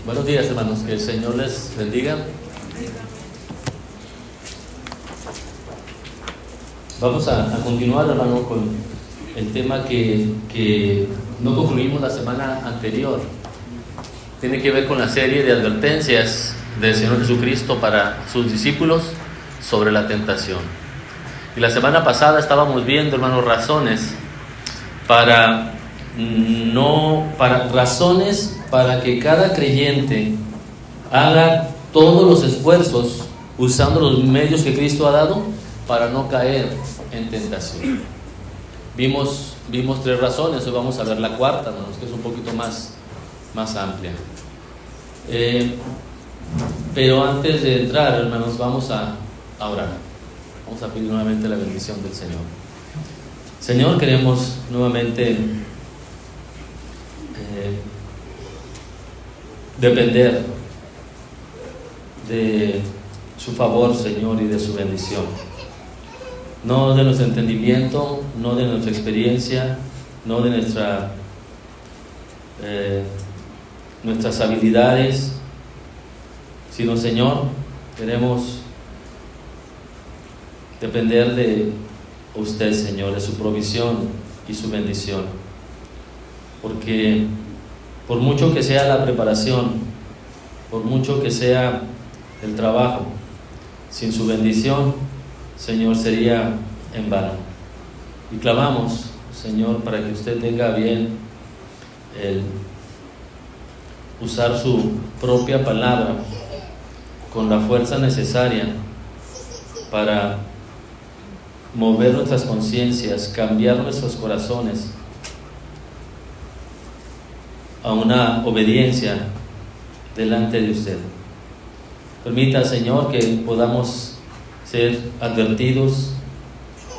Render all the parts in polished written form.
Buenos días, hermanos, que el Señor les bendiga. Vamos a continuar, hermano, con el tema que no concluimos la semana anterior. Tiene que ver con la serie de advertencias del Señor Jesucristo para sus discípulos sobre la tentación. Y la semana pasada estábamos viendo, hermanos, razones para que cada creyente haga todos los esfuerzos usando los medios que Cristo ha dado para no caer en tentación. Vimos 3 razones, hoy vamos a ver la cuarta, hermanos, que es un poquito más amplia. Pero antes de entrar, hermanos, vamos a orar. Vamos a pedir nuevamente la bendición del Señor. Señor, queremos nuevamente depender de su favor, Señor, y de su bendición. No de nuestro entendimiento, no de nuestra experiencia, no de nuestras habilidades, sino, Señor, queremos depender de usted, Señor, de su provisión y su bendición. Porque por mucho que sea la preparación, por mucho que sea el trabajo, sin su bendición, Señor, sería en vano. Y clamamos, Señor, para que usted tenga bien el usar su propia palabra con la fuerza necesaria para mover nuestras conciencias, cambiar nuestros corazones a una obediencia delante de usted. Permita, Señor, que podamos ser advertidos,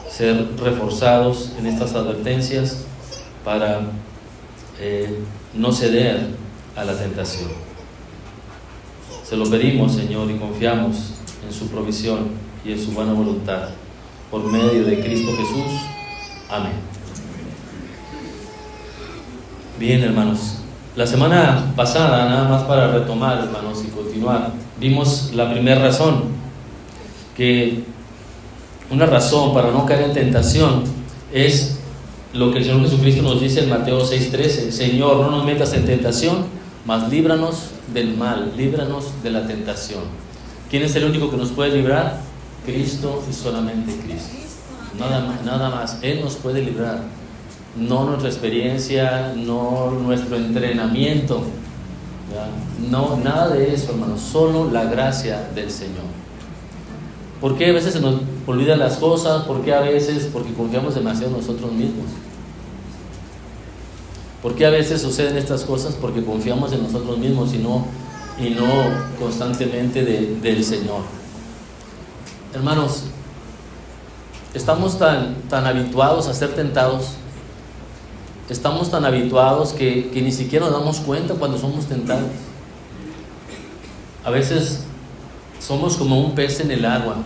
ser reforzados en estas advertencias para no ceder a la tentación. Se lo pedimos, Señor, y confiamos en su provisión y en su buena voluntad, por medio de Cristo Jesús. Amén. Bien, hermanos, la semana pasada, nada más para retomar, hermanos, y continuar, vimos la primera razón, que una razón para no caer en tentación es lo que el Señor Jesucristo nos dice en Mateo 6:13: Señor, no nos metas en tentación, mas líbranos del mal, líbranos de la tentación. ¿Quién es el único que nos puede librar? Cristo y solamente Cristo. Nada más. Él nos puede librar. No nuestra experiencia, no nuestro entrenamiento, ¿ya? No, nada de eso, hermanos. Solo la gracia del Señor. ¿Por qué a veces se nos olvidan las cosas? ¿Por qué a veces? Porque confiamos demasiado en nosotros mismos. ¿Por qué a veces suceden estas cosas? Porque confiamos en nosotros mismos y no constantemente del Señor. Hermanos, estamos tan habituados a ser tentados, estamos tan habituados que ni siquiera nos damos cuenta cuando somos tentados. A veces somos como un pez en el agua.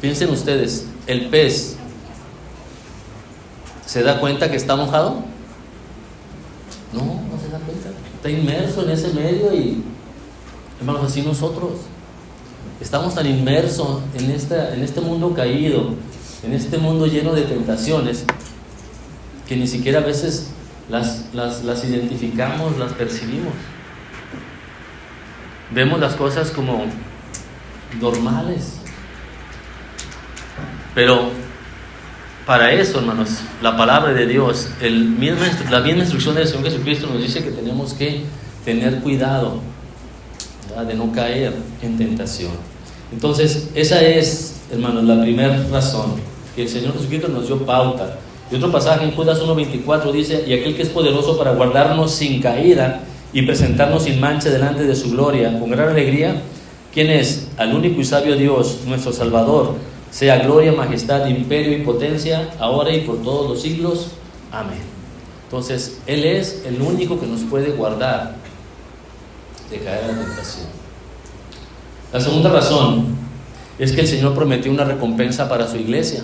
Piensen ustedes, ¿el pez se da cuenta que está mojado? No se da cuenta. Está inmerso en ese medio y, hermanos, así nosotros estamos tan inmersos en este mundo caído, en este mundo lleno de tentaciones, que ni siquiera a veces las identificamos, las percibimos. Vemos las cosas como normales. Pero para eso, hermanos, la palabra de Dios, la misma instrucción del Señor Jesucristo nos dice que tenemos que tener cuidado, ¿verdad?, de no caer en tentación. Entonces, esa es, hermanos, la primera razón, que el Señor Jesucristo nos dio pauta. Y otro pasaje en Judas 1:24 dice: y aquel que es poderoso para guardarnos sin caída y presentarnos sin mancha delante de su gloria con gran alegría, ¿quién es? Al único y sabio Dios, nuestro Salvador, sea gloria, majestad, imperio y potencia, ahora y por todos los siglos. Amén. Entonces, Él es el único que nos puede guardar de caer en la tentación. La segunda razón es que el Señor prometió una recompensa para su iglesia.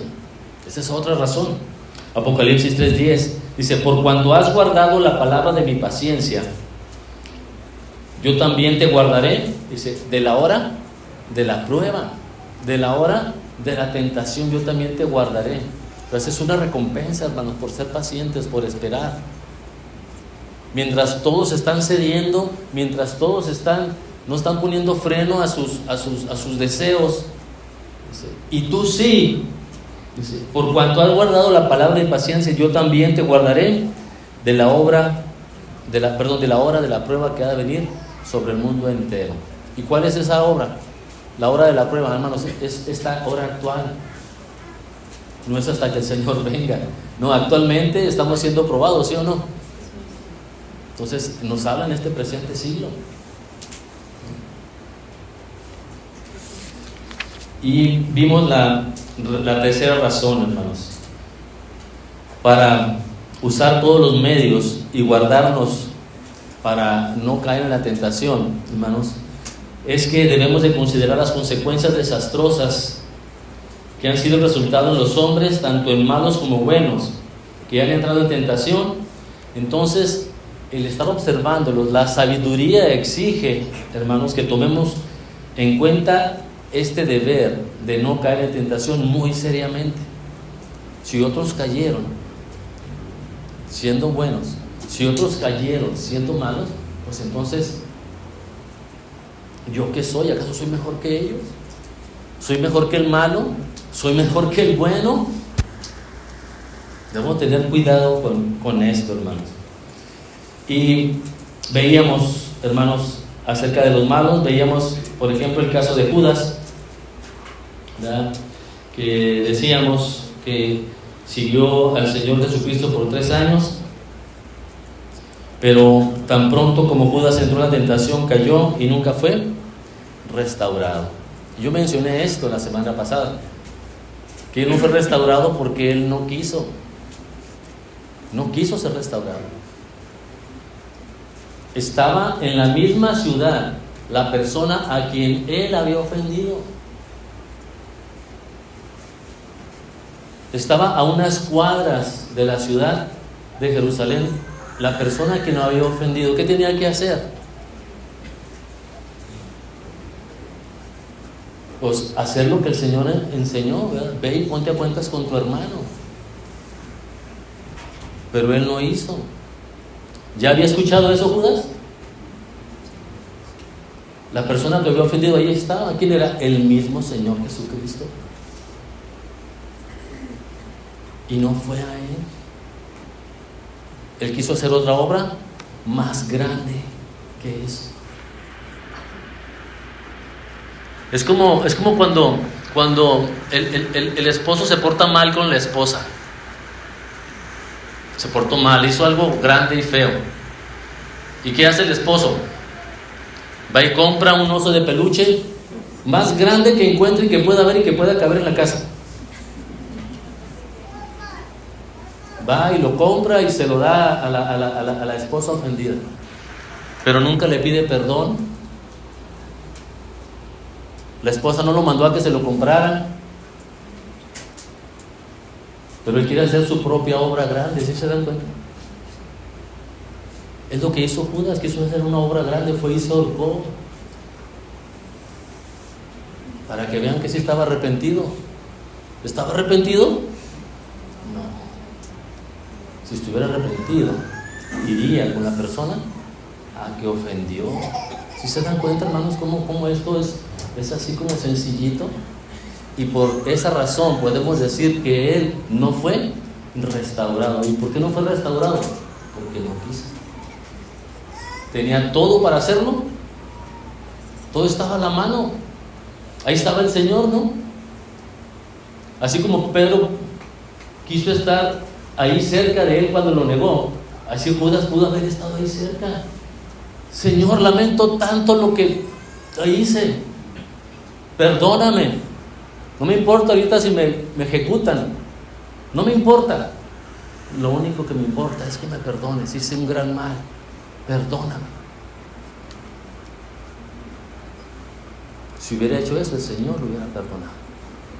Esa es otra razón. Apocalipsis 3:10 dice: por cuanto has guardado la palabra de mi paciencia, yo también te guardaré, dice, de la hora de la prueba, de la hora de la tentación, yo también te guardaré. Entonces es una recompensa, hermanos, por ser pacientes, por esperar. Mientras todos están cediendo, mientras todos no están poniendo freno a sus deseos, dice, y tú sí, dice, por cuanto has guardado la palabra de paciencia, yo también te guardaré de la hora de la prueba que ha de venir sobre el mundo entero. ¿Y cuál es esa obra? La hora de la prueba, hermanos, es esta hora actual. No es hasta que el Señor venga. No, actualmente estamos siendo probados, ¿sí o no? Entonces nos habla en este presente siglo. Y vimos la tercera razón, hermanos, para usar todos los medios y guardarnos para no caer en la tentación, hermanos, es que debemos de considerar las consecuencias desastrosas que han sido el resultado en los hombres, tanto en malos como buenos, que han entrado en tentación. Entonces, el estar observándolos, la sabiduría exige, hermanos, que tomemos en cuenta este deber de no caer en tentación muy seriamente. Si otros cayeron siendo buenos, si otros cayeron siendo malos, pues entonces, ¿yo qué soy? ¿Acaso soy mejor que ellos? ¿Soy mejor que el malo? ¿Soy mejor que el bueno? Debemos tener cuidado con esto, hermanos. Y veíamos, hermanos, acerca de los malos, veíamos, por ejemplo, el caso de Judas, ¿verdad? Que decíamos que siguió al Señor Jesucristo por 3 años, pero tan pronto como Judas entró en la tentación, cayó y nunca fue restaurado. Yo mencioné esto la semana pasada, que él no fue restaurado porque él no quiso ser restaurado. Estaba en la misma ciudad la persona a quien él había ofendido. Estaba a unas cuadras de la ciudad de Jerusalén la persona a quien lo había ofendido. ¿Qué tenía que hacer? Pues hacer lo que el Señor enseñó, ¿verdad? Ve y ponte a cuentas con tu hermano. Pero él no hizo. ¿Ya había escuchado eso Judas? La persona que había ofendido ahí estaba. ¿Quién era? El mismo Señor Jesucristo. Y no fue a él. Él quiso hacer otra obra más grande que eso. Es como cuando el esposo se porta mal con la esposa. Se portó mal, hizo algo grande y feo. ¿Y qué hace el esposo? Va y compra un oso de peluche más grande que encuentre y que pueda ver y que pueda caber en la casa. Va y lo compra y se lo da a la esposa ofendida. Pero nunca le pide perdón. La esposa no lo mandó a que se lo comprara. Pero él quiere hacer su propia obra grande, ¿sí se dan cuenta? Es lo que hizo Judas, quiso hacer una obra grande, fue y se ahorcó. Para que vean que sí estaba arrepentido. ¿Estaba arrepentido? No. Si estuviera arrepentido, iría con la persona a que ofendió. ¿Sí se dan cuenta, hermanos, cómo esto es así como sencillito? Y por esa razón podemos decir que él no fue restaurado. ¿Y por qué no fue restaurado? Porque no quiso. Tenía todo para hacerlo. Todo estaba a la mano. Ahí estaba el Señor, ¿no? Así como Pedro quiso estar ahí cerca de él cuando lo negó, así Judas pudo haber estado ahí cerca. Señor, lamento tanto lo que hice. Perdóname. No me importa ahorita si me ejecutan. No me importa. Lo único que me importa es que me perdones. Hice un gran mal. Perdóname. Si hubiera hecho eso, el Señor lo hubiera perdonado.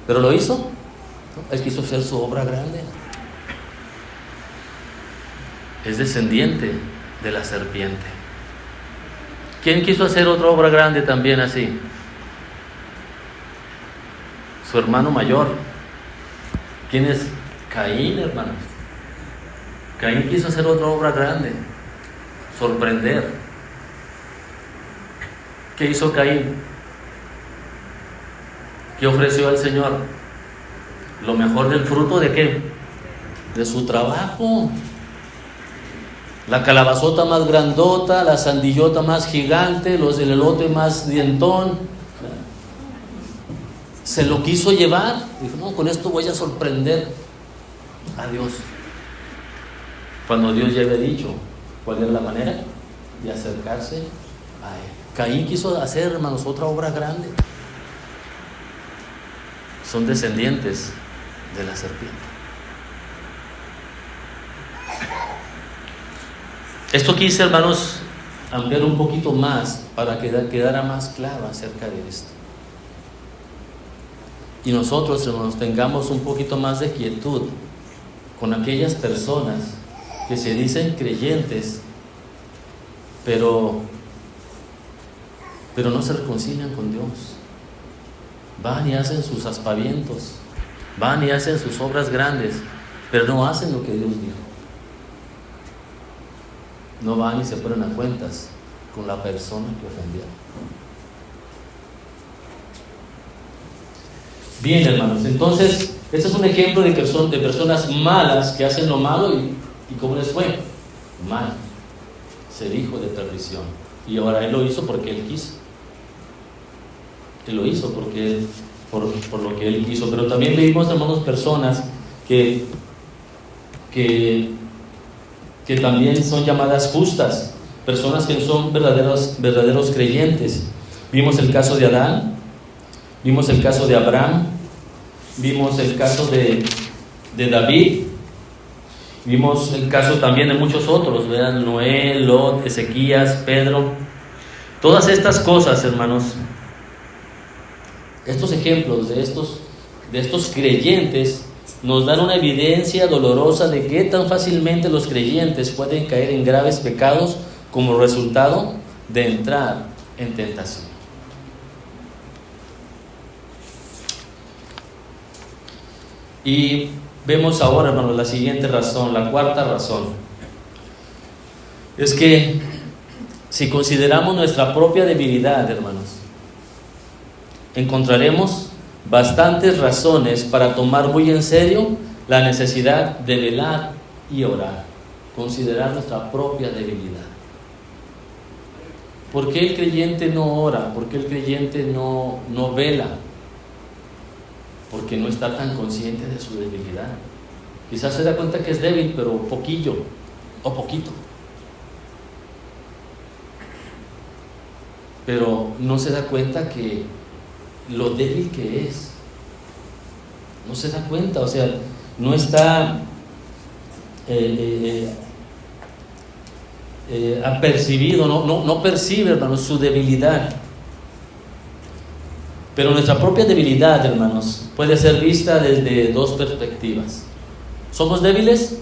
¿Pero lo hizo? ¿No? Él quiso hacer su obra grande. Es descendiente de la serpiente. ¿Quién quiso hacer otra obra grande también así? Su hermano mayor. ¿Quién es? Caín, hermanos. Caín quiso hacer otra obra grande, sorprender. ¿Qué hizo Caín? ¿Qué ofreció al Señor? Lo mejor del fruto ¿de qué? De su trabajo. La calabazota más grandota, la sandillota más gigante, el elote más dientón. Se lo quiso llevar. Dijo, no, con esto voy a sorprender a Dios. Cuando Dios ya había dicho cuál era la manera de acercarse a Él. Caín quiso hacer, hermanos, otra obra grande. Son descendientes de la serpiente. Esto quise, hermanos, ampliar un poquito más para que quedara más claro acerca de esto. Y nosotros, hermanos, tengamos un poquito más de quietud con aquellas personas que se dicen creyentes, pero no se reconcilian con Dios. Van y hacen sus aspavientos, van y hacen sus obras grandes, pero no hacen lo que Dios dijo. No van y se ponen a cuentas con la persona que ofendieron. Bien, hermanos, entonces este es un ejemplo de personas malas que hacen lo malo y ¿cómo les fue? Mal. Ser hijo de perdición. Y ahora él lo hizo porque él quiso. Él lo hizo porque por lo que él quiso. Pero también vimos, hermanos, personas que también son llamadas justas, personas que son verdaderos creyentes. Vimos el caso de Adán, vimos el caso de Abraham, vimos el caso de David, vimos el caso también de muchos otros, ¿verdad? Noé, Lot, Ezequías, Pedro. Todas estas cosas, hermanos, estos ejemplos de estos creyentes nos dan una evidencia dolorosa de qué tan fácilmente los creyentes pueden caer en graves pecados como resultado de entrar en tentación. Y vemos ahora, hermanos, la siguiente razón, la cuarta razón. Es que si consideramos nuestra propia debilidad, hermanos, encontraremos bastantes razones para tomar muy en serio la necesidad de velar y orar. Considerar nuestra propia debilidad. ¿Por qué el creyente no ora? ¿Por qué el creyente no vela? Porque no está tan consciente de su debilidad. Quizás se da cuenta que es débil, pero poquillo o poquito. Pero no se da cuenta que lo débil que es. No se da cuenta, o sea, no está apercibido, no percibe, hermanos, su debilidad. Pero nuestra propia debilidad, hermanos, puede ser vista desde dos perspectivas. ¿Somos débiles?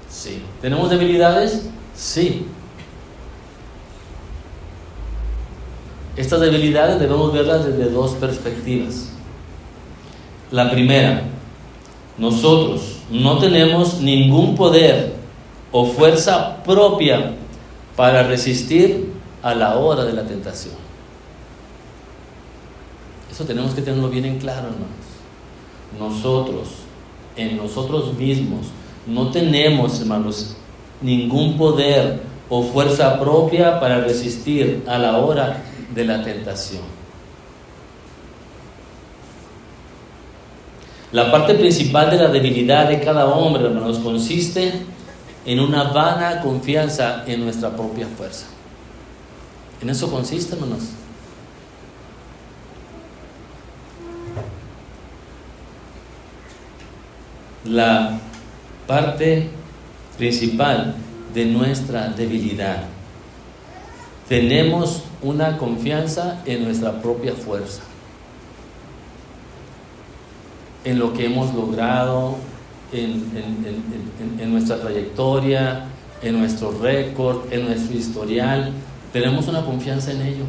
Sí. ¿Tenemos debilidades? Sí. Estas debilidades debemos verlas desde dos perspectivas. La primera, nosotros no tenemos ningún poder o fuerza propia para resistir a la hora de la tentación. Eso tenemos que tenerlo bien en claro, hermanos. Nosotros, en nosotros mismos, no tenemos, hermanos, ningún poder o fuerza propia para resistir a la hora de la tentación. La parte principal de la debilidad de cada hombre, hermanos, consiste en una vana confianza en nuestra propia fuerza. En eso consiste, hermanos. La parte principal de nuestra debilidad. Tenemos una confianza en nuestra propia fuerza, en lo que hemos logrado, en nuestra trayectoria, en nuestro récord, en nuestro historial. tenemos una confianza en ello.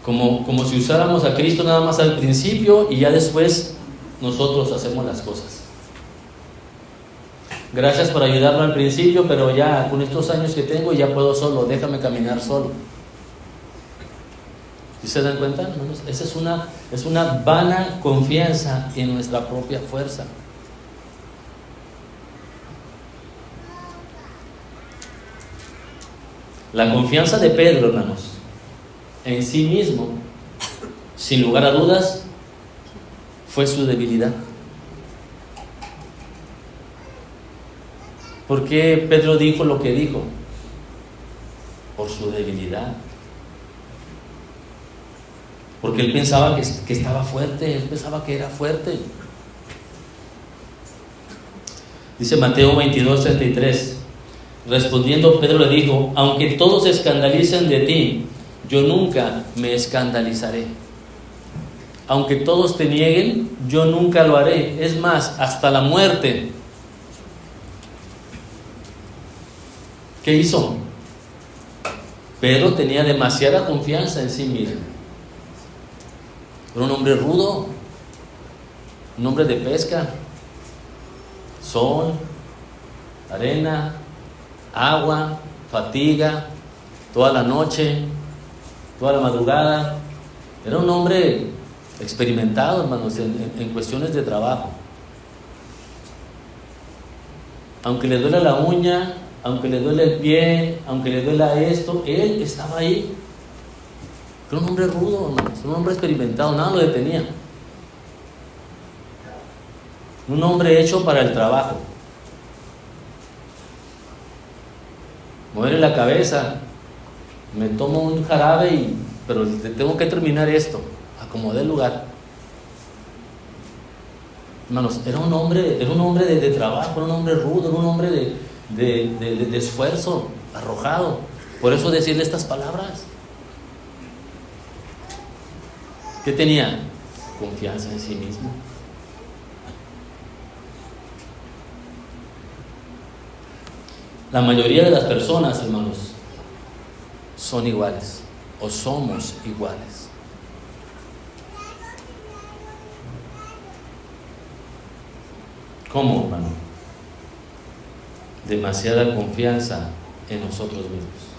Como si usáramos a Cristo nada más al principio y ya después nosotros hacemos las cosas. Gracias por ayudarme al principio, pero ya con estos años que tengo ya puedo solo, déjame caminar solo. ¿Sí se dan cuenta, hermanos? Esa es una vana confianza en nuestra propia fuerza. La confianza de Pedro, hermanos, en sí mismo, sin lugar a dudas, fue su debilidad. ¿Por qué Pedro dijo lo que dijo? Por su debilidad. Porque él pensaba que estaba fuerte, él pensaba que era fuerte. Dice Mateo 22:33. Respondiendo Pedro le dijo: aunque todos se escandalicen de ti, yo nunca me escandalizaré. Aunque todos te nieguen, yo nunca lo haré. Es más, hasta la muerte. ¿Qué hizo? Pedro tenía demasiada confianza en sí mismo. Era un hombre rudo, un hombre de pesca, sol, arena, agua, fatiga, toda la noche, toda la madrugada. Era un hombre experimentado, hermanos, en cuestiones de trabajo. Aunque le duela la uña, aunque le duele el pie, aunque le duela esto, él estaba ahí. Era un hombre rudo, hermanos, un hombre experimentado, nada lo detenía. Un hombre hecho para el trabajo. Mueve la cabeza, me tomo un jarabe, pero tengo que terminar esto, acomodé el lugar. Hermanos, era un hombre de trabajo, era un hombre rudo, era un hombre de esfuerzo, arrojado. Por eso decirle estas palabras. ¿Qué tenía? Confianza en sí mismo. La mayoría de las personas, hermanos, son iguales o somos iguales. ¿Cómo, hermano? Demasiada confianza en nosotros mismos.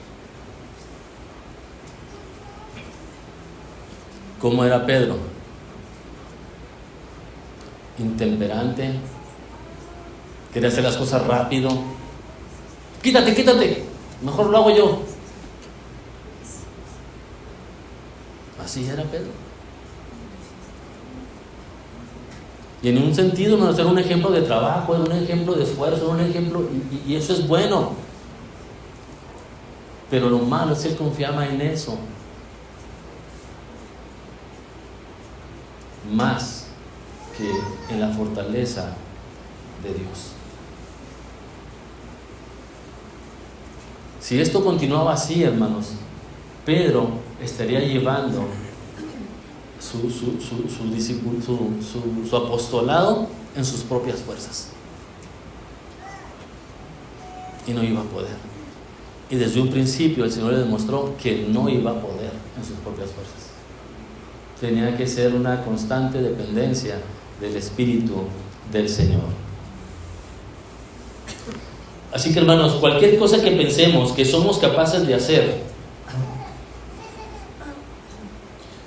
¿Cómo era Pedro? Intemperante, quería hacer las cosas rápido. Quítate, mejor lo hago yo. Así era Pedro. Y en un sentido, no, era un ejemplo de trabajo, era un ejemplo de esfuerzo, era un ejemplo, y eso es bueno. Pero lo malo es que él confiaba en eso más que en la fortaleza de Dios. Si esto continuaba así, hermanos, Pedro estaría llevando su apostolado en sus propias fuerzas y no iba a poder. Y desde un principio el Señor le demostró que no iba a poder en sus propias fuerzas. Tenía que ser una constante dependencia del Espíritu del Señor. Así que, hermanos, cualquier cosa que pensemos que somos capaces de hacer,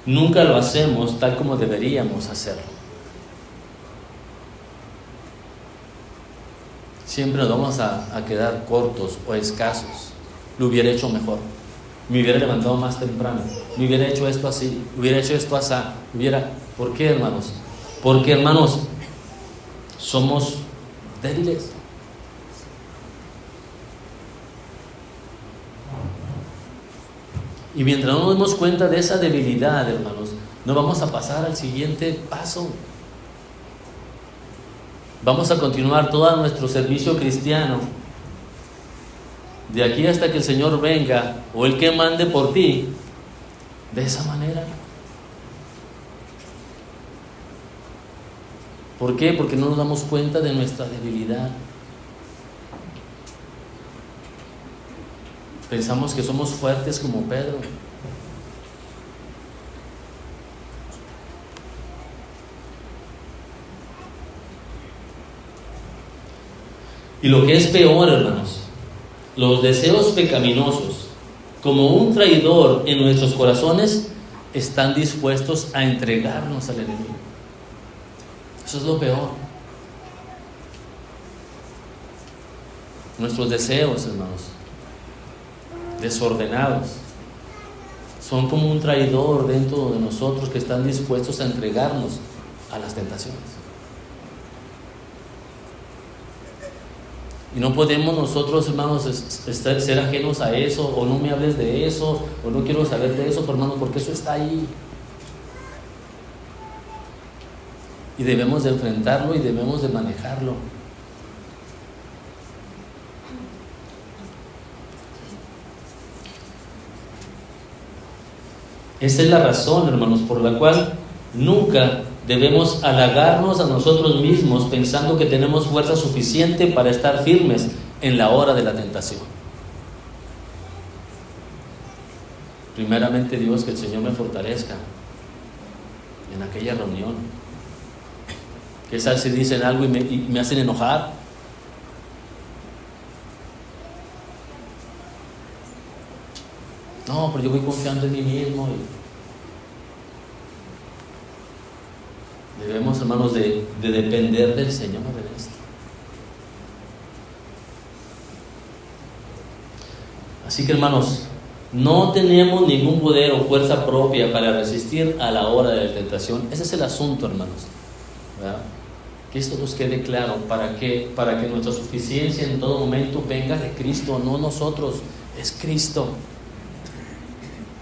nunca lo hacemos tal como deberíamos hacerlo. Siempre nos vamos a quedar cortos o escasos. Lo hubiera hecho mejor. Me hubiera levantado más temprano. Me hubiera hecho esto así. Hubiera hecho esto así. ¿Por qué, hermanos? Porque, hermanos, somos débiles. Y mientras no nos demos cuenta de esa debilidad, hermanos, no vamos a pasar al siguiente paso. Vamos a continuar todo nuestro servicio cristiano de aquí hasta que el Señor venga o el que mande por ti, de esa manera. ¿Por qué? Porque no nos damos cuenta de nuestra debilidad. Pensamos que somos fuertes como Pedro. Y lo que es peor, hermanos, los deseos pecaminosos, como un traidor en nuestros corazones, están dispuestos a entregarnos al enemigo. Eso es lo peor. Nuestros deseos, hermanos, desordenados, son como un traidor dentro de nosotros que están dispuestos a entregarnos a las tentaciones. Y no podemos nosotros, hermanos, ser ajenos a eso, o no me hables de eso, o no quiero saber de eso, hermanos, porque eso está ahí. Y debemos de enfrentarlo y debemos de manejarlo. Esa es la razón, hermanos, por la cual nunca debemos halagarnos a nosotros mismos pensando que tenemos fuerza suficiente para estar firmes en la hora de la tentación. Primeramente, Dios, que el Señor me fortalezca en aquella reunión. Que tal si dicen algo y me hacen enojar. No, pero yo voy confiando en mí mismo. Debemos, hermanos, de depender del Señor en esto. Así que, hermanos, no tenemos ningún poder o fuerza propia para resistir a la hora de la tentación. Ese es el asunto, hermanos, ¿verdad? Que esto nos quede claro. ¿Para qué? Para que nuestra suficiencia en todo momento venga de Cristo, no nosotros, es Cristo.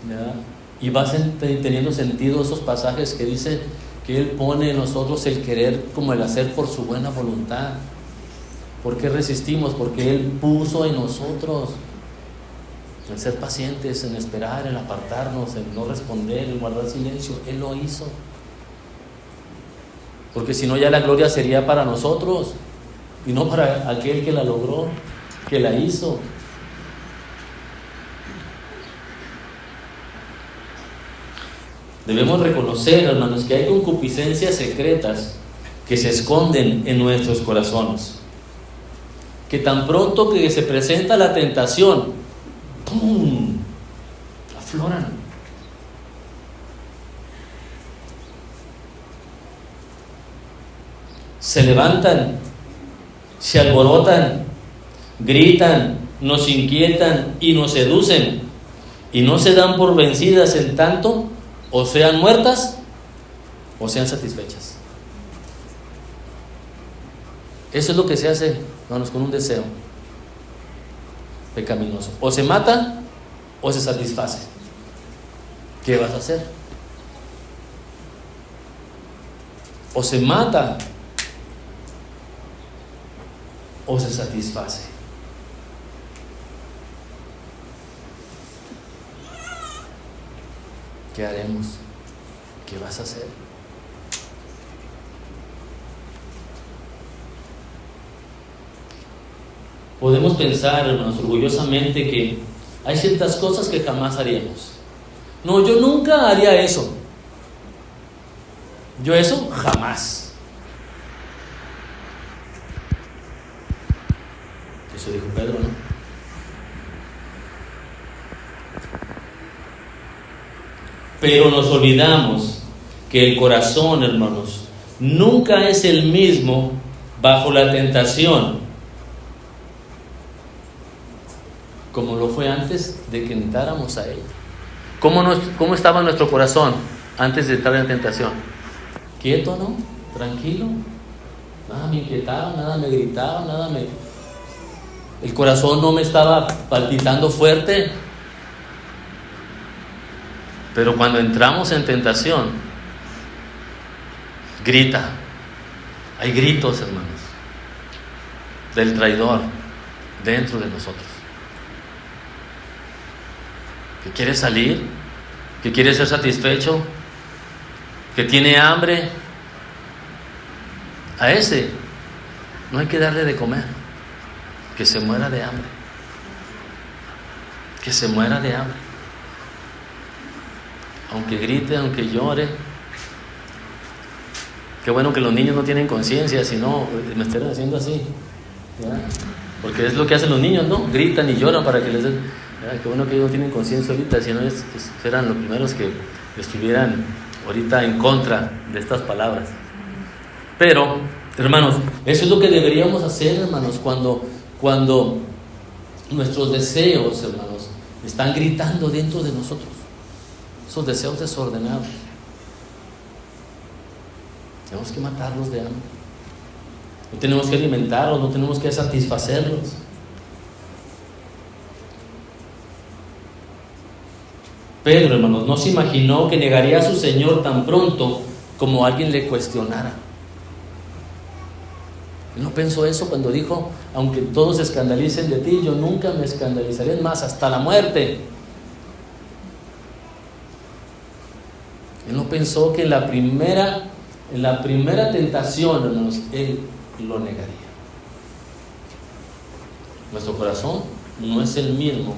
¿Verdad? Y va teniendo sentido esos pasajes que dice que Él pone en nosotros el querer como el hacer por su buena voluntad. ¿Por qué resistimos? Porque Él puso en nosotros el ser pacientes, en esperar, en apartarnos, en no responder, en guardar silencio. Él lo hizo. Porque si no, ya la gloria sería para nosotros y no para aquel que la logró, que la hizo. Debemos reconocer, hermanos, que hay concupiscencias secretas que se esconden en nuestros corazones, que tan pronto que se presenta la tentación, ¡pum!, afloran. Se levantan, se alborotan, gritan, nos inquietan y nos seducen, y no se dan por vencidas en tanto o sean muertas o sean satisfechas. Eso es lo que se hace, hermanos, con un deseo pecaminoso. O se mata o se satisface. ¿Qué vas a hacer? O se mata o se satisface. ¿Qué haremos? ¿Qué vas a hacer? Podemos pensar, hermanos, orgullosamente que hay ciertas cosas que jamás haríamos. No, yo nunca haría eso. Yo eso jamás. Eso dijo Pedro, ¿no? Pero nos olvidamos que el corazón, hermanos, nunca es el mismo bajo la tentación como lo fue antes de que entráramos a ella. ¿Cómo estaba nuestro corazón antes de entrar en la tentación? Quieto, ¿no? Tranquilo. Nada me inquietaba, nada me gritaba, el corazón no me estaba palpitando fuerte. Pero cuando entramos en tentación, grita. Hay gritos, hermanos, del traidor dentro de nosotros. Que quiere salir, que quiere ser satisfecho, que tiene hambre. A ese no hay que darle de comer, que se muera de hambre. que se muera de hambre. Aunque grite, aunque llore. Qué bueno que los niños no tienen conciencia, si no, me estarían haciendo así, ¿ya? Porque es lo que hacen los niños, ¿no? Gritan y lloran para que les den. ¿Ya? Qué bueno que ellos no tienen conciencia ahorita, si no eran los primeros que estuvieran ahorita en contra de estas palabras. Pero, hermanos, eso es lo que deberíamos hacer, hermanos, cuando nuestros deseos, hermanos, están gritando dentro de nosotros, esos deseos desordenados. Tenemos que matarlos de hambre. No tenemos que alimentarlos, no tenemos que satisfacerlos. Pedro, hermanos, no se imaginó que negaría a su Señor tan pronto como alguien le cuestionara. Él no pensó eso cuando dijo: aunque todos se escandalicen de ti, yo nunca me escandalizaré más, hasta la muerte. Él no pensó que en la primera tentación, hermanos, él lo negaría. Nuestro corazón no es el mismo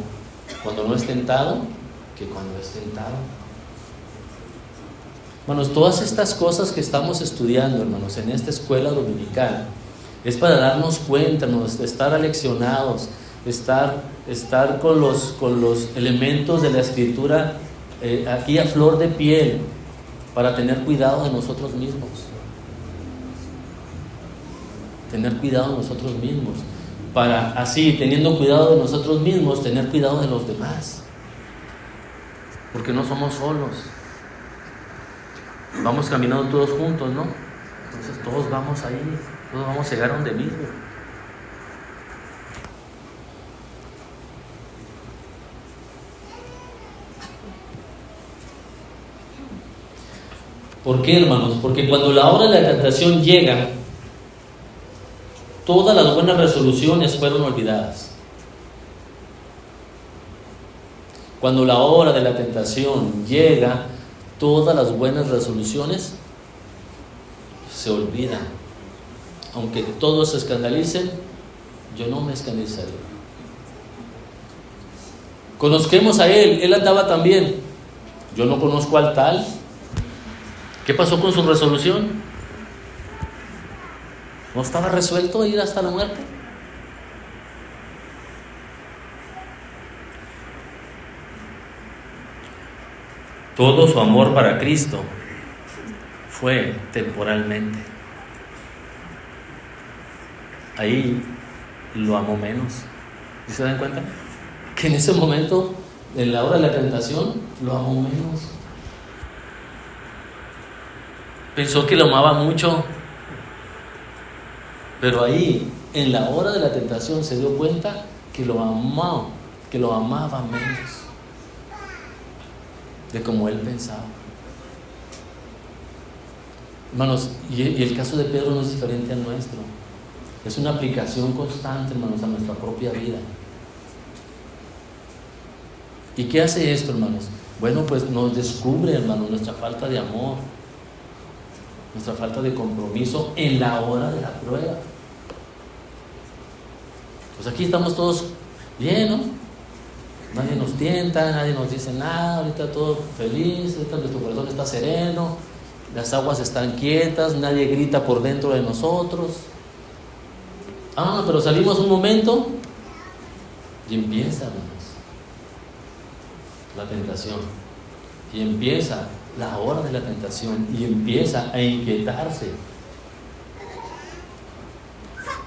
cuando no es tentado que cuando es tentado. Hermanos, todas estas cosas que estamos estudiando, hermanos, en esta escuela dominical, es para darnos cuenta, hermanos, de estar aleccionados, estar con los elementos de la Escritura aquí a flor de piel, para tener cuidado de nosotros mismos. Tener cuidado de nosotros mismos. Para así, teniendo cuidado de nosotros mismos, tener cuidado de los demás. Porque no somos solos. Vamos caminando todos juntos, ¿no? Entonces todos vamos ahí, todos vamos a llegar a donde mismo. ¿Por qué, hermanos? Porque cuando la hora de la tentación llega, todas las buenas resoluciones fueron olvidadas. Cuando la hora de la tentación llega, todas las buenas resoluciones se olvidan. Aunque todos se escandalicen, yo no me escandalizaré. Conozcamos a él andaba también. Yo no conozco al tal. ¿Qué pasó con su resolución? ¿No estaba resuelto a ir hasta la muerte? Todo su amor para Cristo fue temporalmente. Ahí lo amó menos. ¿Y se dan cuenta? Que en ese momento, en la hora de la tentación, lo amó menos. Pensó que lo amaba mucho, pero ahí, en la hora de la tentación, se dio cuenta que lo amaba menos de como él pensaba. Hermanos, y el caso de Pedro no es diferente al nuestro. Es una aplicación constante, hermanos, a nuestra propia vida. ¿Y qué hace esto, hermanos? Bueno, pues nos descubre, hermanos, nuestra falta de amor, nuestra falta de compromiso en la hora de la prueba. Pues aquí estamos todos bien, ¿no? Nadie nos tienta, nadie nos dice nada, ahorita todo feliz, ahorita nuestro corazón está sereno, las aguas están quietas, nadie grita por dentro de nosotros. Pero salimos un momento y empieza, hermanos, la tentación. Y empieza la hora de la tentación y empieza a inquietarse.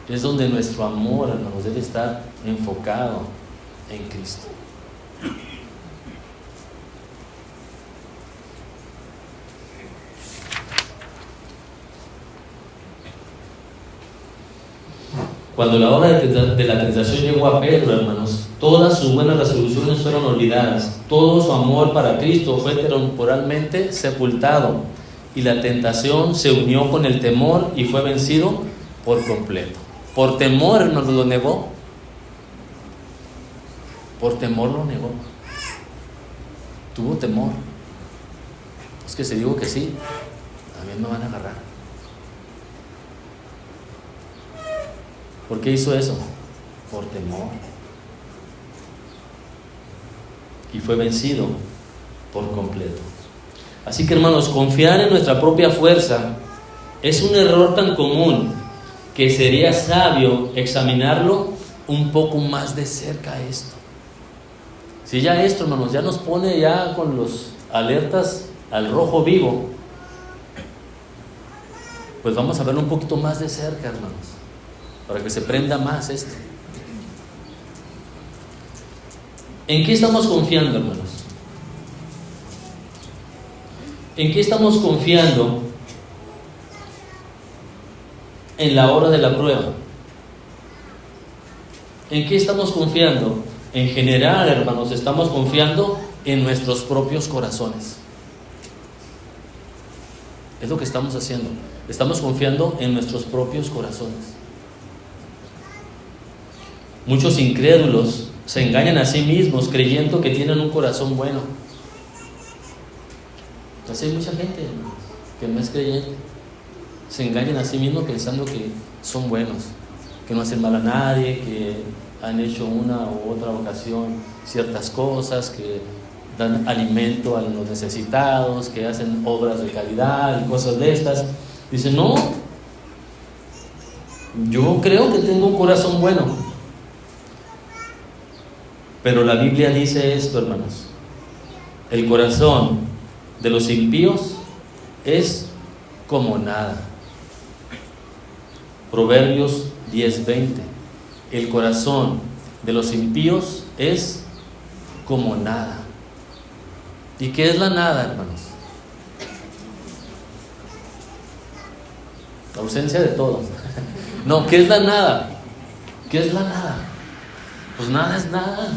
Es donde nuestro amor, hermanos, debe estar enfocado en Cristo. Cuando la hora de la tentación llegó a Pedro, hermanos, todas sus buenas resoluciones fueron olvidadas. Todo su amor para Cristo fue temporalmente sepultado. Y la tentación se unió con el temor y fue vencido por completo. Por temor nos lo negó. Por temor lo negó. Tuvo temor. Es que si digo que sí, también me van a agarrar. ¿Por qué hizo eso? Por temor. y fue vencido por completo. Así que, hermanos, confiar en nuestra propia fuerza es un error tan común que sería sabio examinarlo un poco más de cerca esto. Si ya esto, hermanos, ya nos pone ya con los alertas al rojo vivo, pues vamos a verlo un poquito más de cerca, hermanos, para que se prenda más esto. ¿En qué estamos confiando, hermanos? ¿En qué estamos confiando en la hora de la prueba? ¿En qué estamos confiando? En general, hermanos, estamos confiando en nuestros propios corazones. Es lo que estamos haciendo. Estamos confiando en nuestros propios corazones. Muchos incrédulos se engañan a sí mismos creyendo que tienen un corazón bueno. Entonces hay mucha gente, hermanos, que no es creyente. Se engañan a sí mismos pensando que son buenos, que no hacen mal a nadie, que han hecho una u otra ocasión ciertas cosas, que dan alimento a los necesitados, que hacen obras de caridad y cosas de estas. Dicen, no, yo creo que tengo un corazón bueno. Pero la Biblia dice esto, hermanos: el corazón de los impíos es como nada. Proverbios 10:20. El corazón de los impíos es como nada. ¿Y qué es la nada, hermanos? La ausencia de todo. No, ¿qué es la nada? ¿Qué es la nada? Pues nada es nada.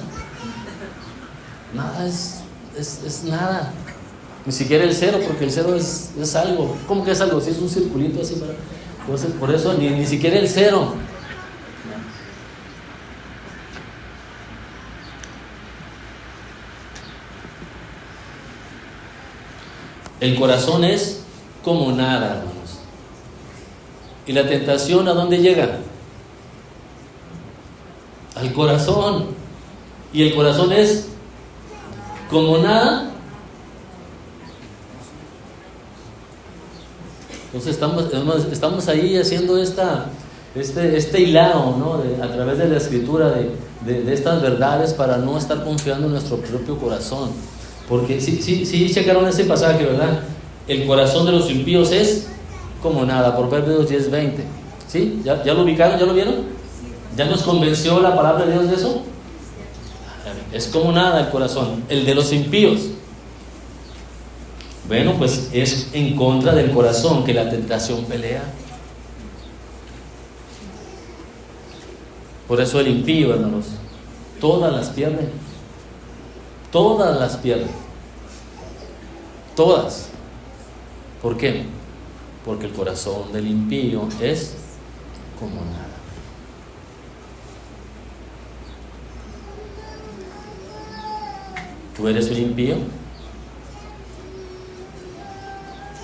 Nada es nada. Ni siquiera el cero, porque el cero es algo. ¿Cómo que es algo? Si es un circulito así, ¿verdad? Entonces, por eso ni siquiera el cero. El corazón es como nada, hermanos. ¿Y la tentación a dónde llega? Al corazón. Y el corazón es como nada. Entonces estamos ahí haciendo este hilado, ¿no? A través de la escritura de estas verdades, para no estar confiando en nuestro propio corazón. Porque sí checaron ese pasaje, ¿verdad? El corazón de los impíos es como nada, Proverbios 10:20. ¿Sí? ¿Ya lo ubicaron? ¿Ya lo vieron? ¿Ya nos convenció la palabra de Dios de eso? Es como nada el corazón, el de los impíos. Bueno, pues es en contra del corazón que la tentación pelea. Por eso el impío, hermanos, todas las pierde. Todas las pierde. Todas. ¿Por qué? Porque el corazón del impío es como nada. ¿Tú eres un impío?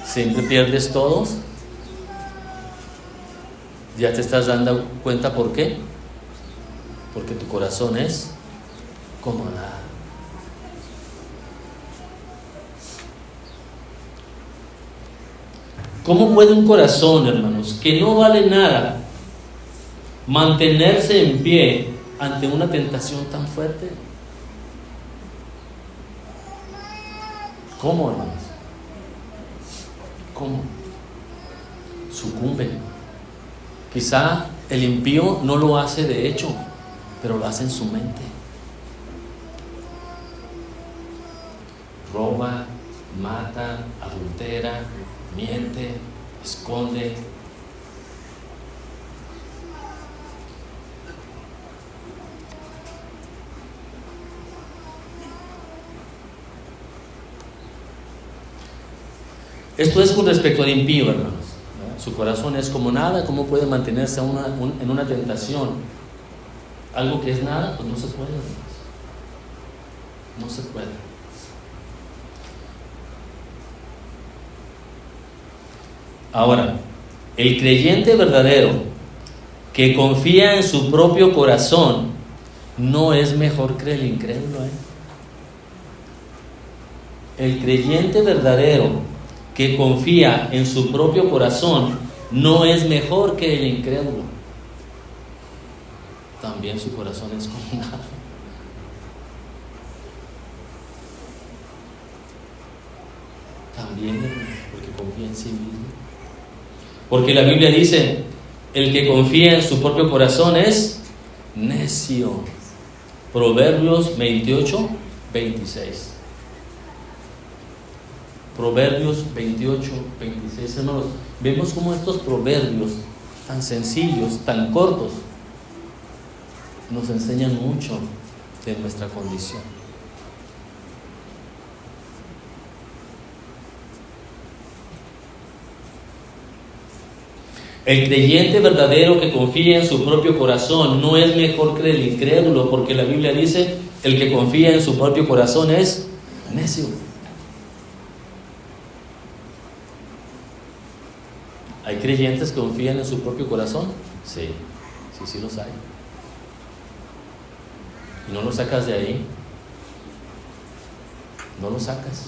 ¿Siempre pierdes todos? ¿Ya te estás dando cuenta por qué? Porque tu corazón es como nada. ¿Cómo puede un corazón, hermanos, que no vale nada, mantenerse en pie ante una tentación tan fuerte? ¿Cómo, hermanos? ¿Cómo? Sucumbe. Quizá el impío no lo hace de hecho, pero lo hace en su mente. Roba, mata, adultera, miente, esconde. Esto es con respecto al impío, hermanos. Su corazón es como nada. ¿Cómo puede mantenerse en una tentación? Algo que es nada, pues no se puede, hermanos. No se puede. Ahora, el creyente verdadero que confía en su propio corazón no es mejor que el incrédulo, El creyente verdadero que confía en su propio corazón no es mejor que el incrédulo. También su corazón es condenado. También, porque confía en sí mismo. Porque la Biblia dice, el que confía en su propio corazón es necio. Proverbios 28, 26. Proverbios 28, 26. Hermanos, vemos cómo estos proverbios tan sencillos, tan cortos, nos enseñan mucho de nuestra condición. El creyente verdadero que confía en su propio corazón no es mejor que el incrédulo, porque la Biblia dice, el que confía en su propio corazón es necio. ¿Hay creyentes que confían en su propio corazón? Sí, sí los hay. Y no lo sacas de ahí. No lo sacas.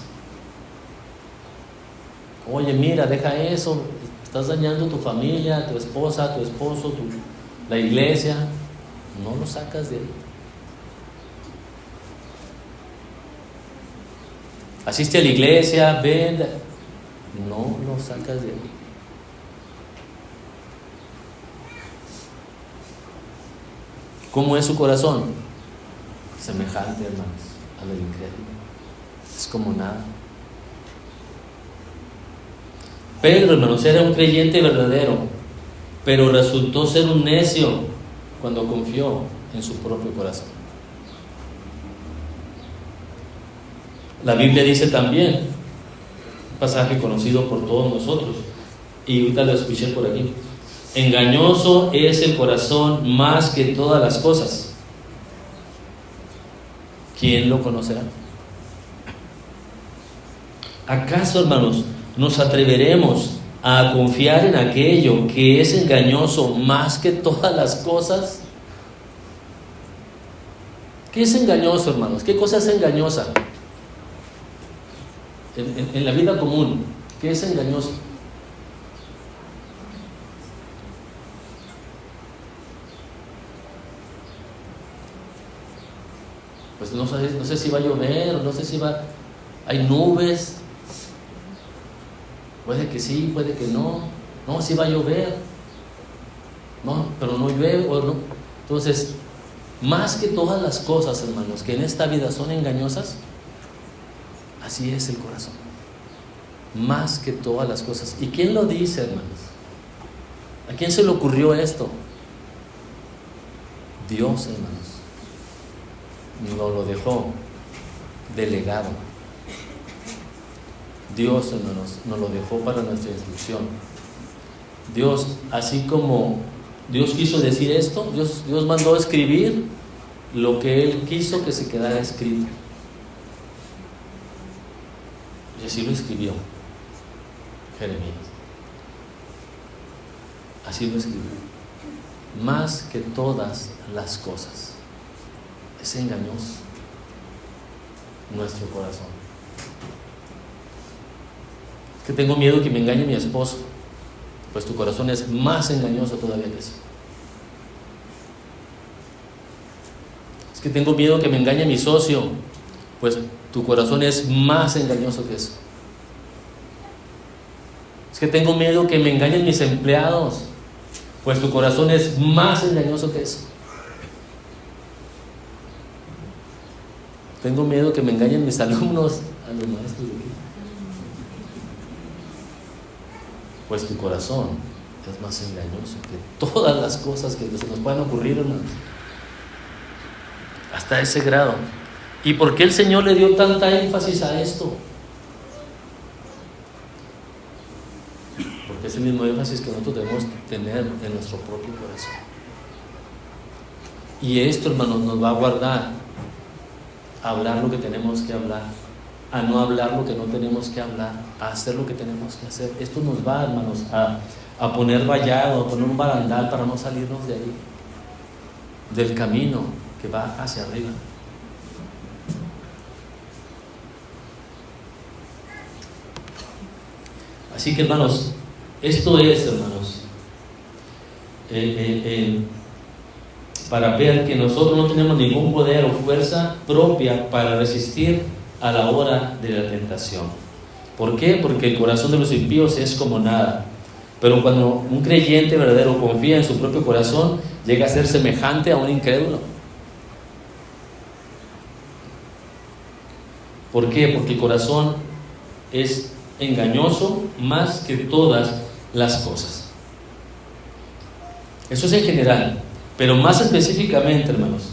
Oye, mira, deja eso. Estás dañando tu familia, tu esposa, tu esposo, la iglesia. No lo sacas de ahí. Asiste a la iglesia, ven. No lo sacas de ahí. ¿Cómo es su corazón? Semejante, hermanos, a lo incrédulo. Es como nada. Pedro, hermanos, era un creyente verdadero, pero resultó ser un necio cuando confió en su propio corazón. La Biblia dice también, un pasaje conocido por todos nosotros, y ahorita lo escuché por aquí: engañoso es el corazón más que todas las cosas. ¿Quién lo conocerá? ¿Acaso, hermanos, nos atreveremos a confiar en aquello que es engañoso más que todas las cosas? ¿Qué es engañoso, hermanos? ¿Qué cosa es engañosa? En la vida común, ¿qué es engañoso? Pues no sé si va a llover, no sé si hay nubes. Puede que sí, puede que no. No, sí va a llover. No, pero no llueve o no. Entonces, más que todas las cosas, hermanos, que en esta vida son engañosas, así es el corazón. Más que todas las cosas. ¿Y quién lo dice, hermanos? ¿A quién se le ocurrió esto? Dios, hermanos. Nos lo dejó delegado. Dios, hermanos, nos lo dejó para nuestra instrucción. Dios, así como Dios quiso decir esto, Dios mandó escribir lo que Él quiso que se quedara escrito. Y así lo escribió Jeremías. Así lo escribió. Más que todas las cosas. Es engañoso nuestro corazón. Es que tengo miedo que me engañe mi esposo. Pues tu corazón es más engañoso todavía que eso. Es que tengo miedo que me engañe mi socio. Pues tu corazón es más engañoso que eso. Es que tengo miedo que me engañen mis empleados. Pues tu corazón es más engañoso que eso. Tengo miedo que me engañen mis alumnos, a los maestros de aquí. Pues tu corazón es más engañoso que todas las cosas que se nos puedan ocurrir, hermanos. Hasta ese grado. ¿Y por qué el Señor le dio tanta énfasis a esto? Porque es el mismo énfasis que nosotros debemos tener en nuestro propio corazón. Y esto, hermanos, nos va a guardar a hablar lo que tenemos que hablar, a no hablar lo que no tenemos que hablar, a hacer lo que tenemos que hacer. Esto nos va, hermanos, a poner vallado, a poner un barandal para no salirnos de ahí, del camino que va hacia arriba. Así que, hermanos, esto es, hermanos, para ver que nosotros no tenemos ningún poder o fuerza propia para resistir a la hora de la tentación. ¿Por qué? Porque el corazón de los impíos es como nada. Pero cuando un creyente verdadero confía en su propio corazón, llega a ser semejante a un incrédulo. ¿Por qué? Porque el corazón es engañoso más que todas las cosas. Eso es en general, pero más específicamente, hermanos,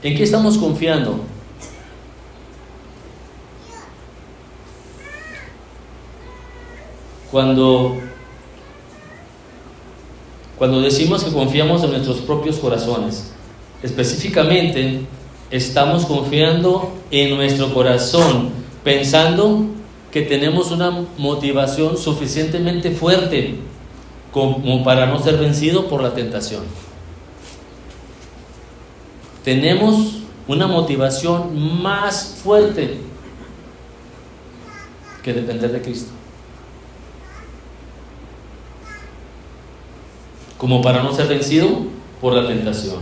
¿en qué estamos confiando? Cuando decimos que confiamos en nuestros propios corazones, específicamente estamos confiando en nuestro corazón, pensando que tenemos una motivación suficientemente fuerte como para no ser vencido por la tentación. Tenemos una motivación más fuerte que depender de Cristo, como para no ser vencido por la tentación.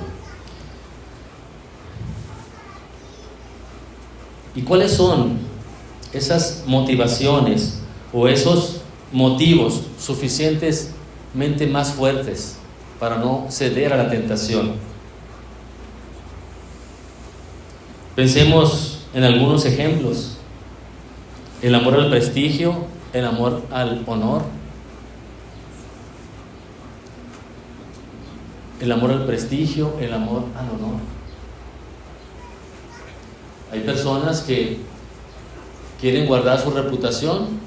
¿Y cuáles son esas motivaciones o esos motivos suficientemente más fuertes para no ceder a la tentación? Pensemos en algunos ejemplos: el amor al prestigio, el amor al honor, el amor al prestigio, el amor al honor. Hay personas que quieren guardar su reputación,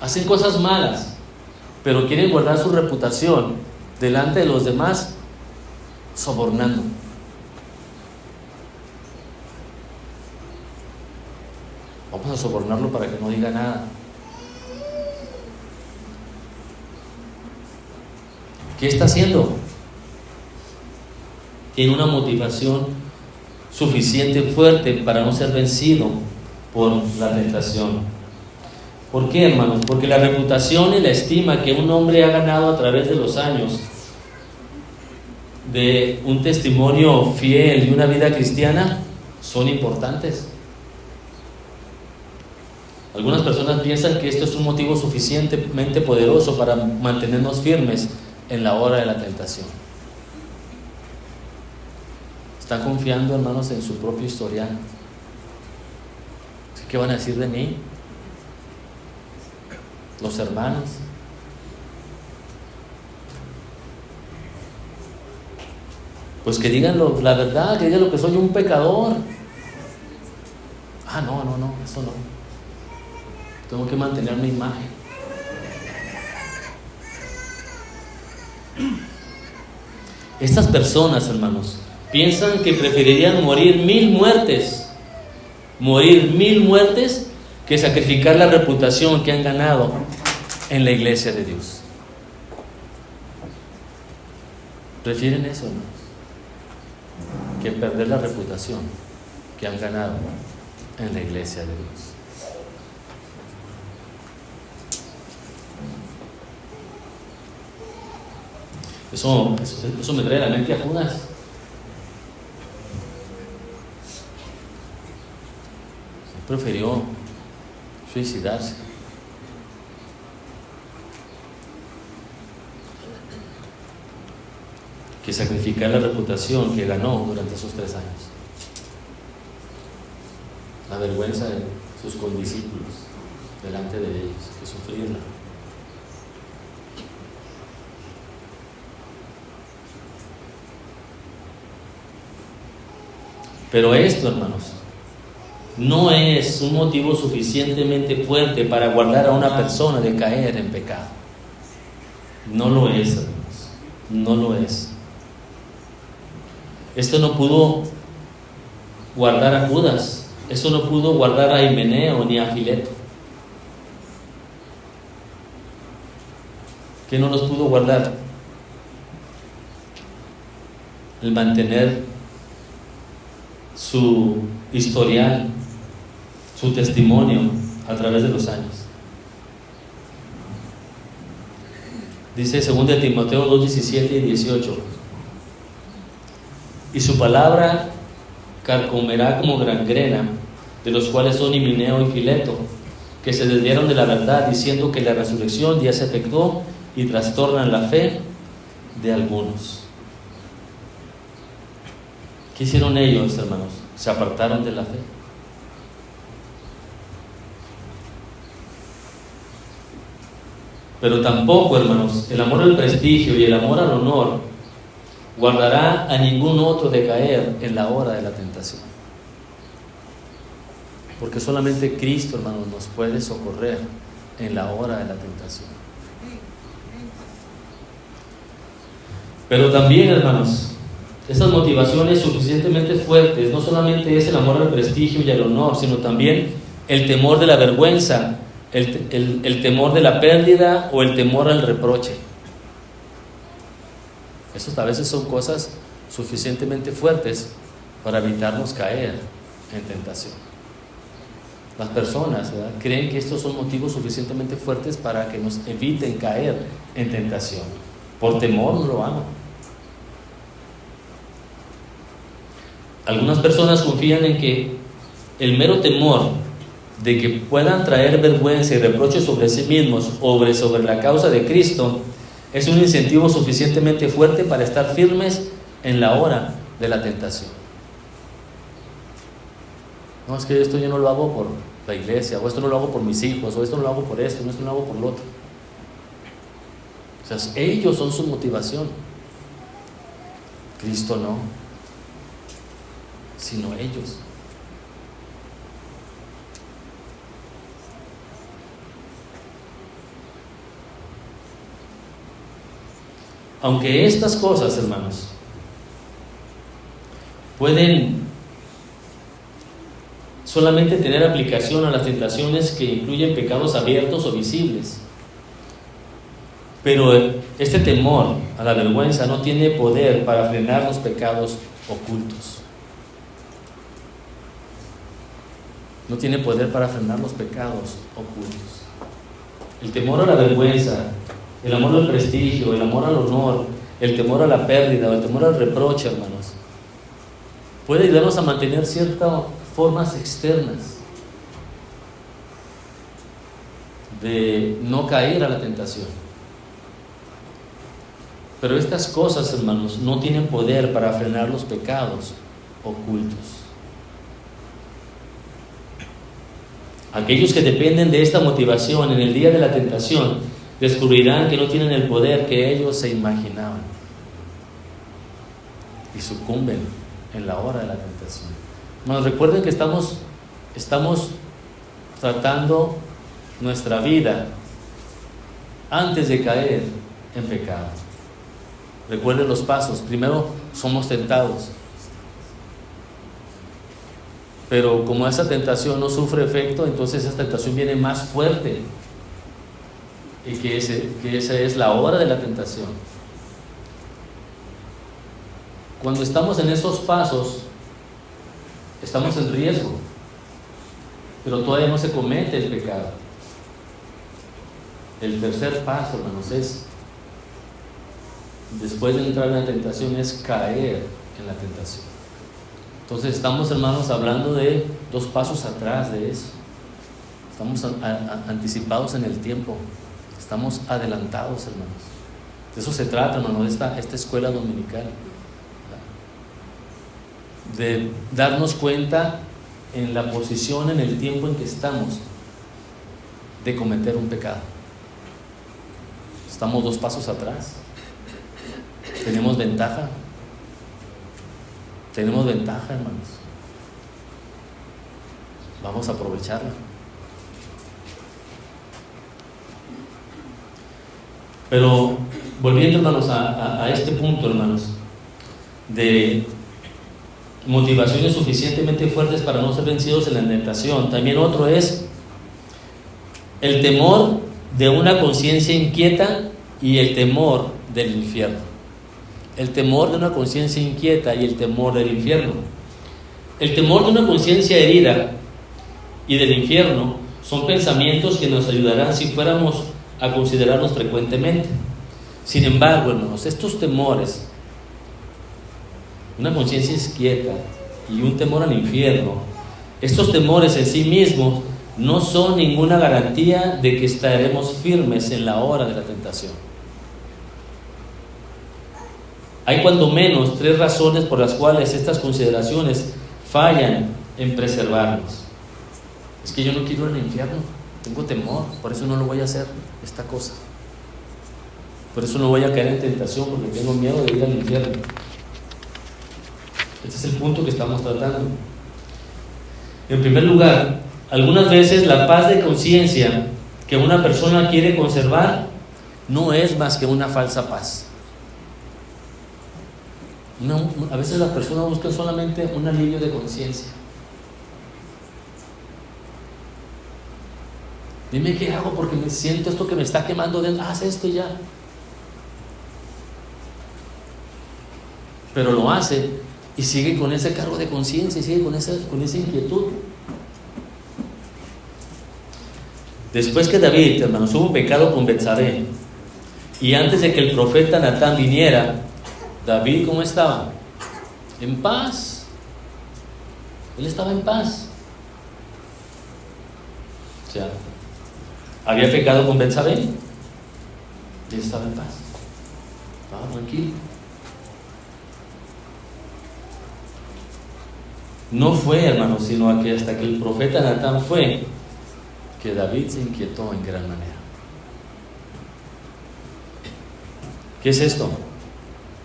hacen cosas malas, pero quieren guardar su reputación delante de los demás, sobornando. Vamos a sobornarlo para que no diga nada. ¿Qué está haciendo? Tiene una motivación suficiente fuerte para no ser vencido por la tentación. ¿Por qué, hermanos? Porque la reputación y la estima que un hombre ha ganado a través de los años de un testimonio fiel y una vida cristiana son importantes. Algunas personas piensan que esto es un motivo suficientemente poderoso para mantenernos firmes en la hora de la tentación. Están confiando, hermanos, en su propio historial. ¿Qué van a decir de mí? Los hermanos. Pues que digan la verdad, que digan lo que soy, un pecador. No, eso no. Tengo que mantener mi imagen. Estas personas, hermanos, piensan que preferirían morir 1000 muertes que sacrificar la reputación que han ganado en la iglesia de Dios. Prefieren eso, hermanos, que perder la reputación que han ganado en la iglesia de Dios. Eso me trae a la mente a Judas. Prefirió suicidarse. Que sacrificar la reputación que ganó durante esos 3 años. La vergüenza de sus condiscípulos delante de ellos, que sufrirla. Pero esto, hermanos, no es un motivo suficientemente fuerte para guardar a una persona de caer en pecado. No lo es, hermanos, no lo es. Esto no pudo guardar a Judas, esto no pudo guardar a Himeneo ni a Fileto. ¿Qué no nos pudo guardar? El mantener su historial, su testimonio a través de los años. Dice 2 Timoteo 2, 17 y 18: y su palabra carcomerá como gangrena, de los cuales son Himeneo y Fileto, que se desviaron de la verdad, diciendo que la resurrección ya se efectuó, y trastornan la fe de algunos. ¿Qué hicieron ellos, hermanos? Se apartaron de la fe. Pero tampoco, hermanos, el amor al prestigio y el amor al honor guardará a ningún otro de caer en la hora de la tentación. Porque solamente Cristo, hermanos, nos puede socorrer en la hora de la tentación. Pero también, hermanos, esas motivaciones suficientemente fuertes, no solamente es el amor al prestigio y al honor, sino también el temor de la vergüenza, el temor de la pérdida o el temor al reproche. Estos a veces son cosas suficientemente fuertes para evitarnos caer en tentación. Las personas, ¿verdad?, creen que estos son motivos suficientemente fuertes para que nos eviten caer en tentación. Por temor no lo hagan. Algunas personas confían en que el mero temor de que puedan traer vergüenza y reproches sobre sí mismos o sobre la causa de Cristo es un incentivo suficientemente fuerte para estar firmes en la hora de la tentación. No, es que esto yo no lo hago por la iglesia, o esto no lo hago por mis hijos, o esto no lo hago por esto, o esto no lo hago por lo otro. O sea, ellos son su motivación. Cristo no, sino ellos. Aunque estas cosas, hermanos, pueden solamente tener aplicación a las tentaciones que incluyen pecados abiertos o visibles, pero este temor a la vergüenza no tiene poder para frenar los pecados ocultos. No tiene poder para frenar los pecados ocultos. El temor a la vergüenza, el amor al prestigio, el amor al honor, el temor a la pérdida o el temor al reproche, hermanos, puede ayudarnos a mantener ciertas formas externas de no caer a la tentación. Pero estas cosas, hermanos, no tienen poder para frenar los pecados ocultos. Aquellos que dependen de esta motivación en el día de la tentación descubrirán que no tienen el poder que ellos se imaginaban y sucumben en la hora de la tentación. Nos recuerden que estamos tratando nuestra vida antes de caer en pecado. Recuerden los pasos. Primero somos tentados, pero como esa tentación no sufre efecto, entonces esa tentación viene más fuerte, y que esa es la hora de la tentación. Cuando estamos en esos pasos, estamos en riesgo, pero todavía no se comete el pecado. El tercer paso, hermanos, es, después de entrar en la tentación, es caer en la tentación. Entonces estamos, hermanos, hablando de 2 pasos atrás de eso. Estamos anticipados en el tiempo. Estamos adelantados, hermanos. De eso se trata, hermanos, esta escuela dominical. De darnos cuenta en la posición, en el tiempo en que estamos, de cometer un pecado. Estamos 2 pasos atrás. Tenemos ventaja. Tenemos ventaja, hermanos. Vamos a aprovecharla. Pero volviendo, hermanos, a este punto, hermanos, de motivaciones suficientemente fuertes para no ser vencidos en la tentación, también otro es el temor de una conciencia inquieta y el temor del infierno. El temor de una conciencia inquieta y el temor del infierno. El temor de una conciencia herida y del infierno son pensamientos que nos ayudarán si fuéramos a considerarlos frecuentemente. Sin embargo, hermanos, estos temores, una conciencia inquieta y un temor al infierno, estos temores en sí mismos no son ninguna garantía de que estaremos firmes en la hora de la tentación. Hay cuando menos 3 razones por las cuales estas consideraciones fallan en preservarnos. Es que yo no quiero ir al infierno, tengo temor, por eso no lo voy a hacer esta cosa. Por eso no voy a caer en tentación, porque tengo miedo de ir al infierno. Este es el punto que estamos tratando. En primer lugar, algunas veces la paz de conciencia que una persona quiere conservar no es más que una falsa paz. A veces las personas buscan solamente un alivio de conciencia. Dime qué hago porque me siento esto que me está quemando dentro. Haz esto y ya. Pero lo hace y sigue con ese cargo de conciencia y sigue con esa inquietud. Después que David, hermanos, hubo pecado con Betsabé, y antes de que el profeta Natán viniera, David, ¿cómo estaba? En paz. Él estaba en paz. O sea, había pecado con Betsabé y él estaba en paz. Estaba tranquilo. No fue, hermanos, sino que hasta que el profeta Natán fue, que David se inquietó en gran manera. ¿Qué es esto?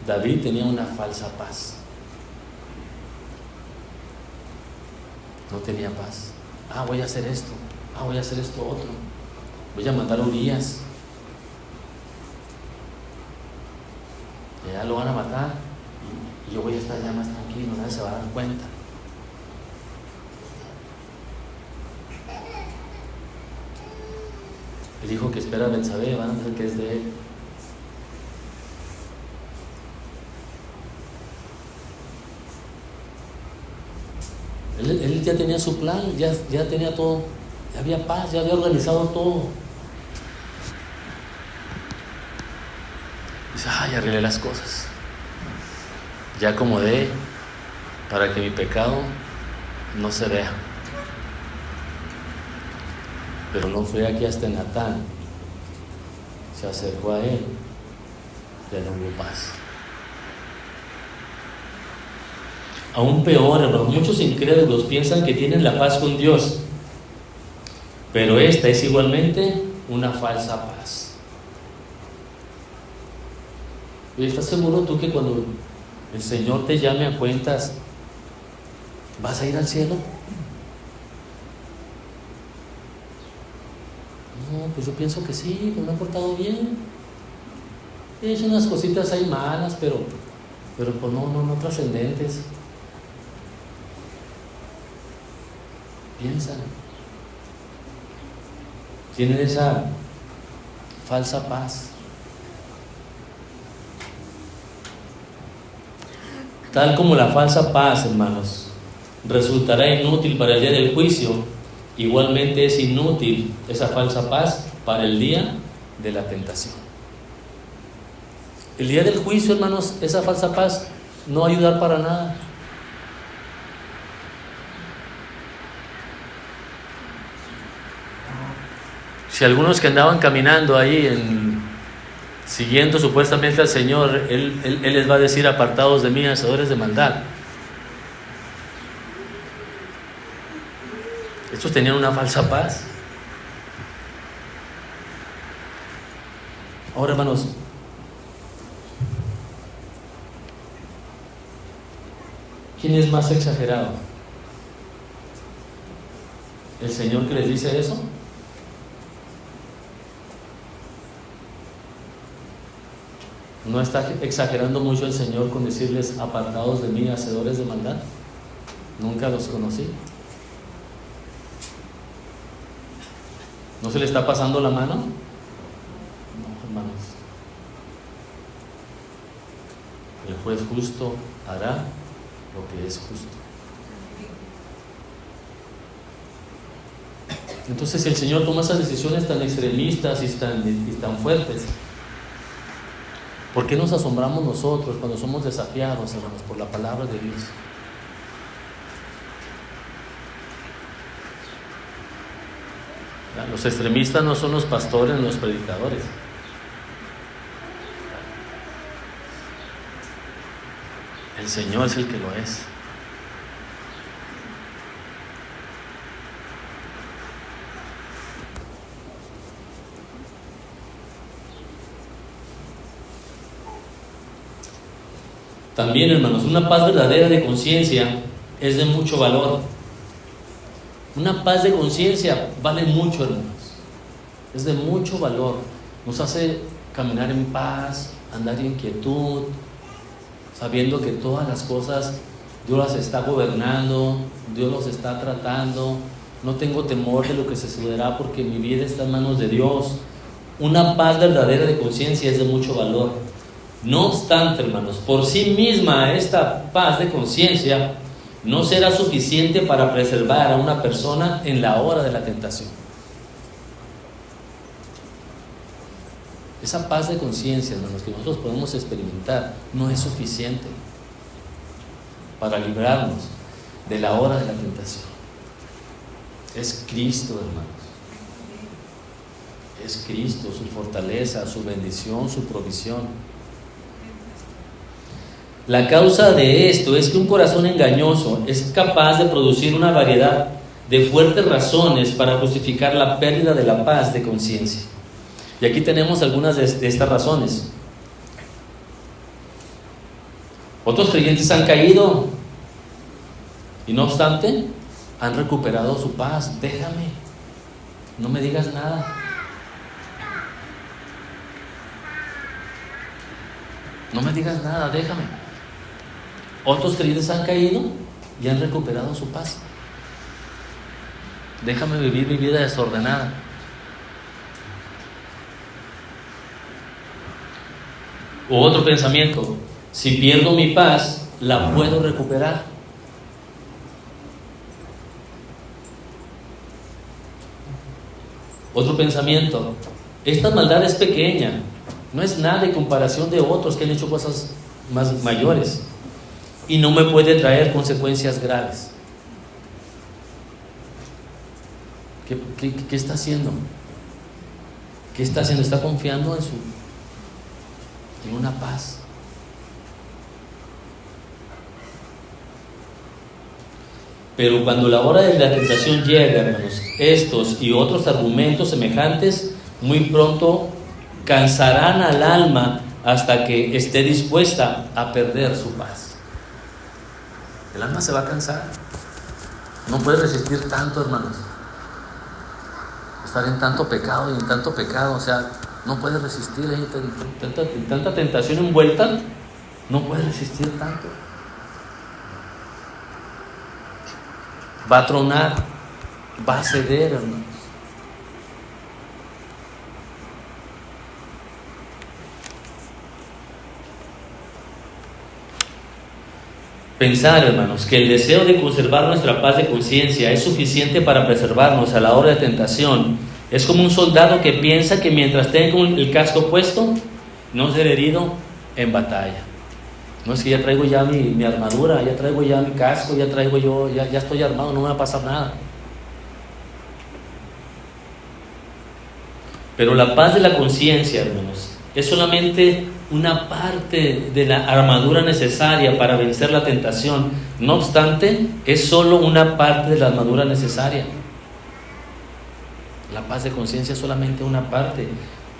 David tenía una falsa paz. No tenía paz. Voy a hacer esto. Voy a hacer esto otro. Voy a mandar a Urías. Ya lo van a matar. Y yo voy a estar ya más tranquilo. Nadie se va a dar cuenta. El hijo que espera a Betsabé van a decir que es de él. Él ya tenía su plan, ya tenía todo, ya había paz, ya había organizado todo. Dice, ya arreglé las cosas, ya acomodé para que mi pecado no se vea. Pero no fue aquí hasta Natán, se acercó a él, ya no hubo paz. Aún peor, hermanos, muchos incrédulos piensan que tienen la paz con Dios, pero esta es igualmente una falsa paz. ¿Y estás seguro tú que cuando el Señor te llame a cuentas, vas a ir al cielo? No, pues yo pienso que sí, que me he portado bien. He hecho unas cositas ahí malas, pero pues no trascendentes. Piensan, tienen esa falsa paz. Tal como la falsa paz, hermanos, resultará inútil para el día del juicio, igualmente es inútil esa falsa paz para el día de la tentación. El día del juicio, hermanos, esa falsa paz no va a ayudar para nada. Si algunos que andaban caminando ahí siguiendo supuestamente al Señor, Él les va a decir: apartados de mí, hacedores de maldad. Estos tenían una falsa paz. Ahora, hermanos, ¿quién es más exagerado? ¿El Señor que les dice eso? ¿No está exagerando mucho el Señor con decirles: apartados de mí, hacedores de maldad? Nunca los conocí. ¿No se le está pasando la mano? No, hermanos. El juez justo hará lo que es justo. Entonces el Señor toma esas decisiones tan extremistas y tan fuertes. ¿Por qué nos asombramos nosotros cuando somos desafiados, hermanos, por la palabra de Dios? Los extremistas no son los pastores, los predicadores. El Señor es el que lo es. También, hermanos, una paz verdadera de conciencia es de mucho valor. Una paz de conciencia vale mucho, hermanos. Es de mucho valor. Nos hace caminar en paz, andar en quietud, sabiendo que todas las cosas Dios las está gobernando, Dios los está tratando. No tengo temor de lo que se sucederá porque mi vida está en manos de Dios. Una paz verdadera de conciencia es de mucho valor. No obstante, hermanos, por sí misma esta paz de conciencia no será suficiente para preservar a una persona en la hora de la tentación. Esa paz de conciencia, hermanos, que nosotros podemos experimentar no es suficiente para librarnos de la hora de la tentación. Es Cristo, hermanos. Es Cristo, su fortaleza, su bendición, su provisión. La causa de esto es que un corazón engañoso es capaz de producir una variedad de fuertes razones para justificar la pérdida de la paz de conciencia. Y aquí tenemos algunas de estas razones. Otros creyentes han caído y no obstante han recuperado su paz. Déjame, no me digas nada. No me digas nada, déjame. Otros creyentes han caído y han recuperado su paz. Déjame vivir mi vida desordenada. O otro pensamiento: si pierdo mi paz, la puedo recuperar. Otro pensamiento: esta maldad es pequeña, no es nada en comparación de otros que han hecho cosas más mayores y no me puede traer consecuencias graves. ¿Qué está haciendo? ¿Qué está haciendo? Está confiando en una paz. Pero cuando la hora de la tentación llega, hermanos, estos y otros argumentos semejantes muy pronto cansarán al alma hasta que esté dispuesta a perder su paz. El alma se va a cansar. No puede resistir tanto, hermanos. Estar en tanto pecado y en tanto pecado, o sea, no puede resistir. Hay tanta tentación envuelta, no puede resistir tanto. Va a tronar, va a ceder, hermanos. Pensar, hermanos, que el deseo de conservar nuestra paz de conciencia es suficiente para preservarnos a la hora de tentación es como un soldado que piensa que mientras tenga el casco puesto no será herido en batalla. No es que ya traigo ya mi armadura, ya traigo ya mi casco, ya estoy armado, no me va a pasar nada. Pero la paz de la conciencia, hermanos, es solamente una parte de la armadura necesaria para vencer la tentación. No obstante, es solo una parte de la armadura necesaria. La paz de conciencia es solamente una parte.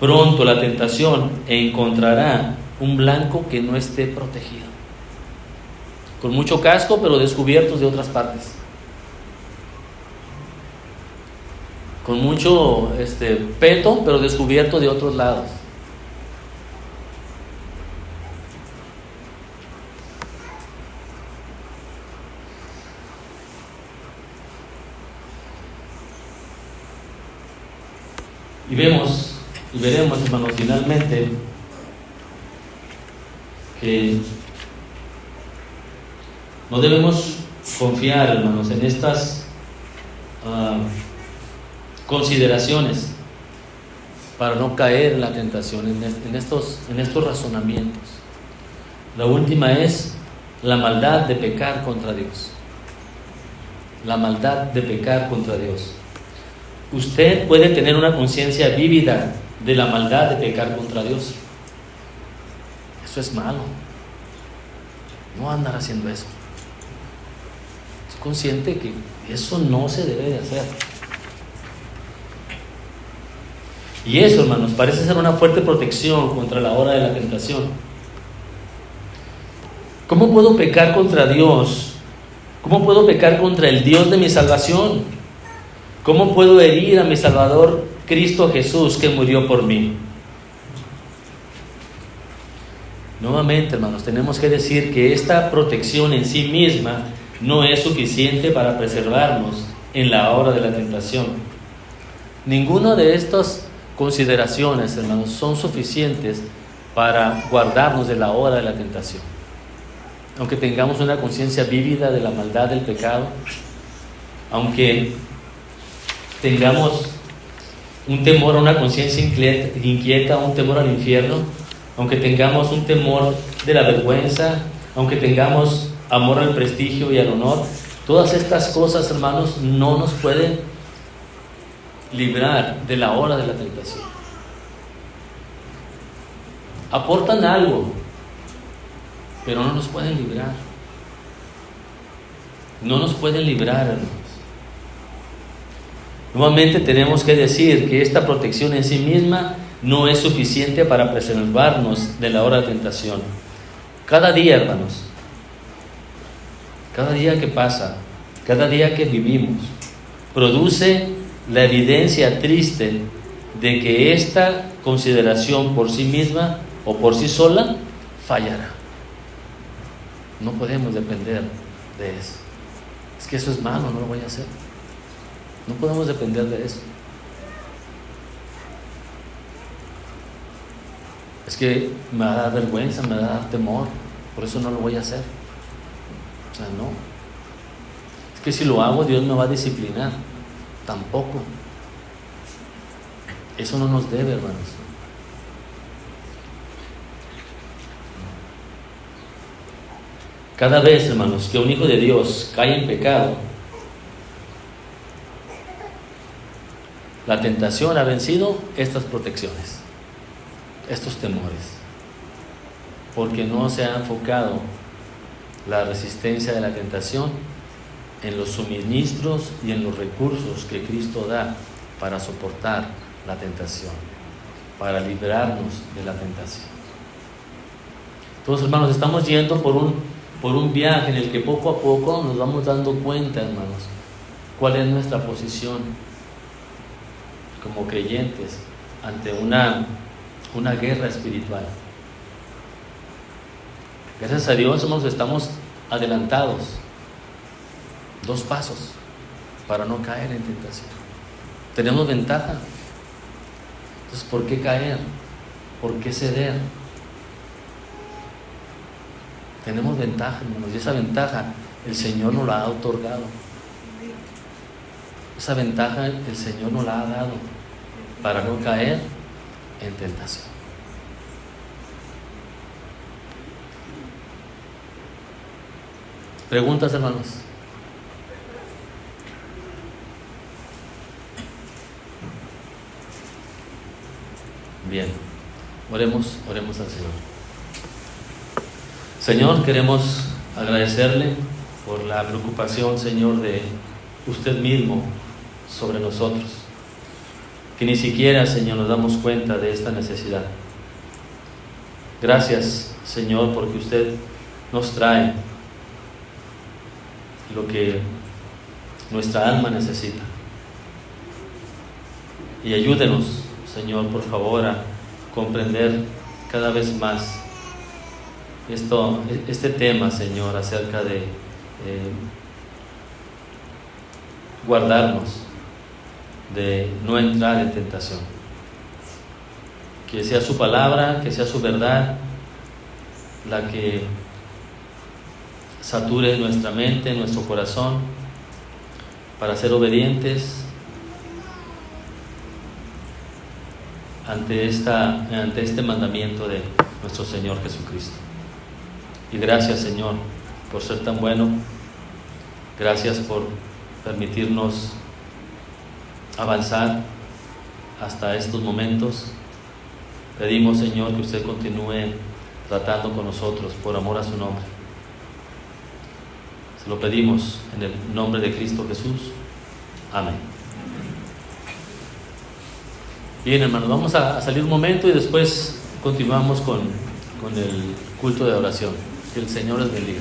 Pronto la tentación encontrará un blanco que no esté protegido, con mucho casco pero descubiertos de otras partes, con mucho peto pero descubierto de otros lados. Y veremos, hermanos, finalmente que no debemos confiar, hermanos, en estas consideraciones para no caer en la tentación, en estos razonamientos. La última es la maldad de pecar contra Dios. La maldad de pecar contra Dios. Usted puede tener una conciencia vívida de la maldad de pecar contra Dios. Eso es malo. No andar haciendo eso. Es consciente que eso no se debe de hacer. Y eso, hermanos, parece ser una fuerte protección contra la hora de la tentación. ¿Cómo puedo pecar contra Dios? ¿Cómo puedo pecar contra el Dios de mi salvación? ¿Cómo puedo herir a mi Salvador Cristo Jesús que murió por mí? Nuevamente, hermanos, tenemos que decir que esta protección en sí misma no es suficiente para preservarnos en la hora de la tentación. Ninguna de estas consideraciones, hermanos, son suficientes para guardarnos de la hora de la tentación. Aunque tengamos una conciencia vívida de la maldad del pecado, aunque tengamos un temor a una conciencia inquieta, un temor al infierno, aunque tengamos un temor de la vergüenza, aunque tengamos amor al prestigio y al honor, todas estas cosas, hermanos, no nos pueden librar de la hora de la tentación. Aportan algo, pero no nos pueden librar. No nos pueden librar, hermanos. Nuevamente tenemos que decir que esta protección en sí misma no es suficiente para preservarnos de la hora de tentación. Cada día, hermanos, cada día que pasa, cada día que vivimos, produce la evidencia triste de que esta consideración por sí misma o por sí sola fallará. No podemos depender de eso. Es que eso es malo, no lo voy a hacer. No podemos depender de eso. Es que me va a dar vergüenza, me va a dar temor, por eso no lo voy a hacer. O sea, no. Es que si lo hago, Dios me va a disciplinar. Tampoco. Eso no nos debe, hermanos. Cada vez, hermanos, que un hijo de Dios cae en pecado, la tentación ha vencido estas protecciones, estos temores, porque no se ha enfocado la resistencia de la tentación en los suministros y en los recursos que Cristo da para soportar la tentación, para librarnos de la tentación. Entonces, hermanos, estamos yendo por un viaje en el que poco a poco nos vamos dando cuenta, hermanos, cuál es nuestra posición como creyentes ante una guerra espiritual. Gracias a Dios, hermanos, estamos adelantados 2 pasos para no caer en tentación. Tenemos ventaja. Entonces, ¿por qué caer? ¿Por qué ceder? Tenemos ventaja, hermanos, y esa ventaja el Señor nos la ha otorgado. Esa ventaja el Señor nos la ha dado para no caer en tentación. ¿Preguntas, hermanos? Bien, oremos al Señor. Señor, queremos agradecerle por la preocupación, Señor, de usted mismo sobre nosotros, que ni siquiera, Señor, nos damos cuenta de esta necesidad. Gracias, Señor, porque usted nos trae lo que nuestra alma necesita. Y ayúdenos, Señor, por favor, a comprender cada vez más este tema, Señor, acerca de guardarnos, de no entrar en tentación. Que sea su palabra, que sea su verdad la que sature nuestra mente, nuestro corazón, para ser obedientes ante este mandamiento de nuestro Señor Jesucristo. Y gracias, Señor, por ser tan bueno. Gracias por permitirnos avanzar hasta estos momentos. Pedimos, Señor, que usted continúe tratando con nosotros por amor a su nombre. Se lo pedimos en el nombre de Cristo Jesús. Amén. Bien, hermanos, vamos a salir un momento y después continuamos con el culto de oración. Que el Señor les bendiga.